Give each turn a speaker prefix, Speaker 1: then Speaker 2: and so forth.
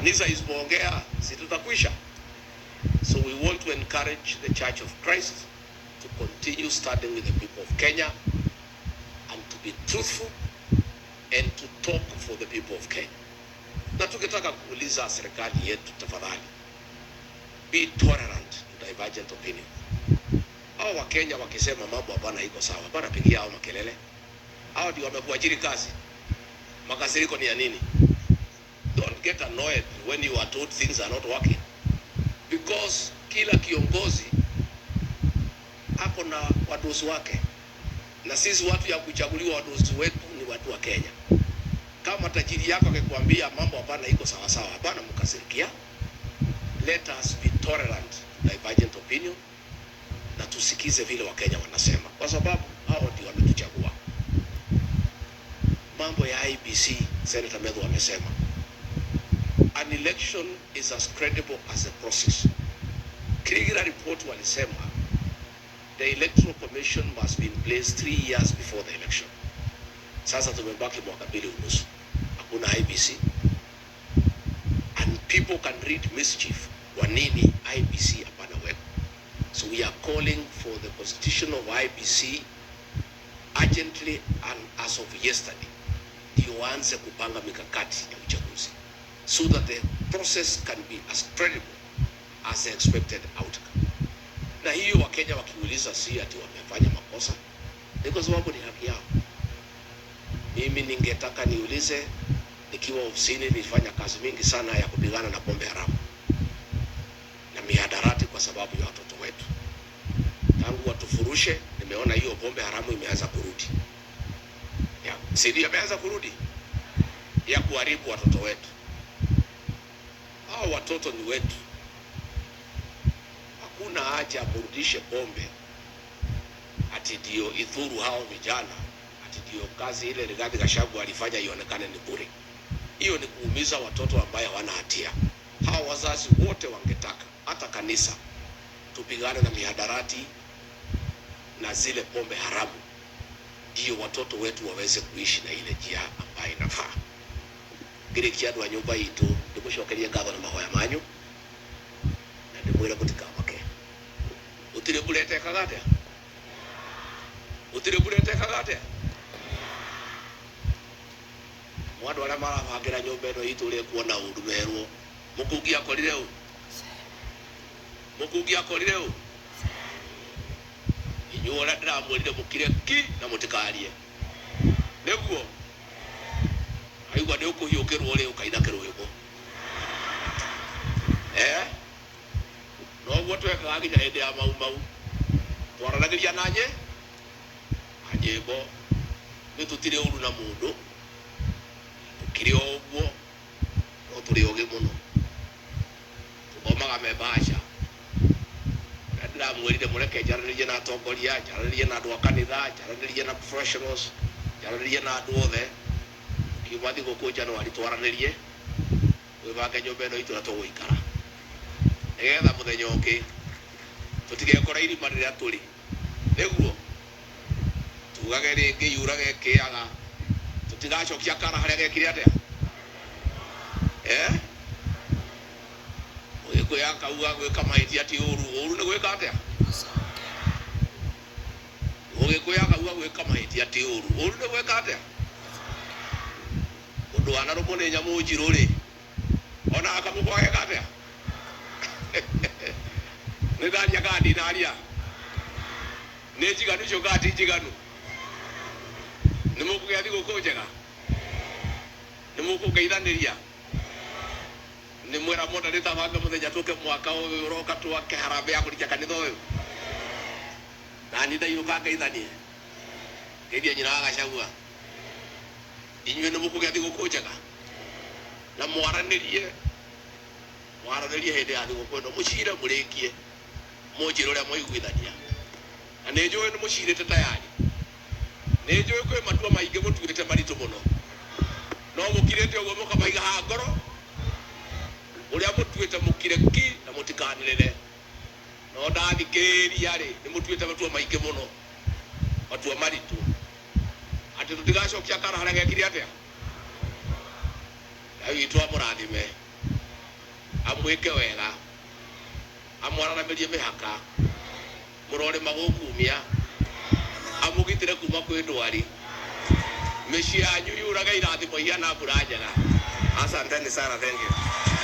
Speaker 1: Kanisa isipoongea si tutakwisha. So we want to encourage the Church of Christ to continue standing with the people of Kenya and to be truthful and to talk for the people of Kenya. Na tukitaka kuuliza serikali yetu, tafadhali be tolerant to divergent opinion. Hao wa Kenya wakisema mambo hapana iko sawa, hapana pigia hao makelele. Hao ndio wamekuajiri kazi. Makasiriko ni ya nini? Don't get annoyed when you are told things are not working, because kila kiongozi ako na wadosi wake, na sisi watu ya kuchaguliwa wadosi wetu ni watu wa Kenya. Kama tajiri yako akikwambia mambo hapana iko sawa sawa, hapana mkasirikia. Let us be tolerant to divergent opinion na tusikize vile Wakenya wanasema, kwa sababu hao ndio wametuchagua. Mambo ya IEBC, Senator Medho amesema an election is as credible as a process. Kirigira report walisema the Electoral Commission must be in place 3 years before the election. Sasa tumebaki mwaka 2 unusu, hakuna IEBC, and people can read mischief. Kwa nini IEBC hapana wepo? So we are calling for the constitution of IEBC urgently and as of yesterday, ndio waanze kupanga mikakati ya uchaguzi, so that the process can be as credible as the expected outcome. Na hiyo Wakenya wakiuliza si ati wamefanya makosa, ni kwa sababu ni haki yao. Mimi ningetaka niulize, nikiwa ofisini nilifanya kazi mingi sana ya kupigana na pombe haramu na mihadarati kwa sababu ya watoto wetu. Tangu watufurushe, nimeona hiyo pombe haramu imeanza kurudi. Sidi imeanza kurudi ya kuharibu watoto wetu. Hao watoto ni wetu. Hakuna haja burudishe pombe ati ndio idhuru hao vijana, ati ndio kazi ile Rigathi Gachagua alifanya ionekane ni bure. Hiyo ni kuumiza watoto ambao hawana hatia. Hao wazazi wote wangetaka hata kanisa tupigane na mihadarati na zile pombe haramu, ndio watoto wetu waweze kuishi na ile njia ambayo inafaa. Kile kiadu wa nyumba itu ndimushokeria ngatho na mahoya manyu na ndimwira gutika make utire bulete kagate mwandu ala mara bagira nyumba ino itu ri kuona undu merwo mukungi akorire u inyuora ndiramwirire mukire ki na mutikarie neguo aigwa ni ukuhiukirwo ri ukainakirwo iko no gwo twekaga nginya hindi ya mau twaranagiria nanye anyimbo ni tutire uru na mundu tukire ogwo no turi oge muno tukomaga mebasha ndiramwirire mureke jaranirie na atongoria, jaranirie na andu a kanitha, jaranirie na professionals, jaranirie na andu othe kimathi guku Januari twaranirie wibange nyumba ino itu na tuguikara nigetha muthenya ungi tutigekora irima riria turi niguo tugage ringi yurage kiaga tutigacokia kara haria gekire atia ugiko yaka uga gwika mahiti ati uru ni gwika atia ugiko yaka uga gwika mahiti ati uru ni gwika atia undu ana rumone nyamu njiru ri ona akamukoge katia ni daria gadi daria ni jiganu cio gadi jiganu ni mukugia thigo kujega ni mukugeithaniria ni mwera monda ni tabanga muthenya tuke mwaka uyu uroka twake harambe ya kurikia kanitha uyu na ni ndaiuka ngeithanie ngeithia nyina wa Gachagua inywe ni mukugia thigo kujega na mwaranirie hindi ya thigo kweno mucire murikie munjiro ria muiguithania na ni njui ni mucirite tayari ni njui kwi matua maingi mutuirite maritu muno no mukirite uguo mukamaiga ha ngoro uria mutuite mukire ki na mutikanirire no ndathikiriria ri ni mutuite matua maingi muno matua maritu ati tutigacokia kara haria gekire atia ayi twa murathime mwike wega amwaranamerie mihaka murore magukumia amugitire kuma kwi ndwari mĩciĩ yanyu yuraga irathimo ihana mbura njega. Asanteni sana, thank you.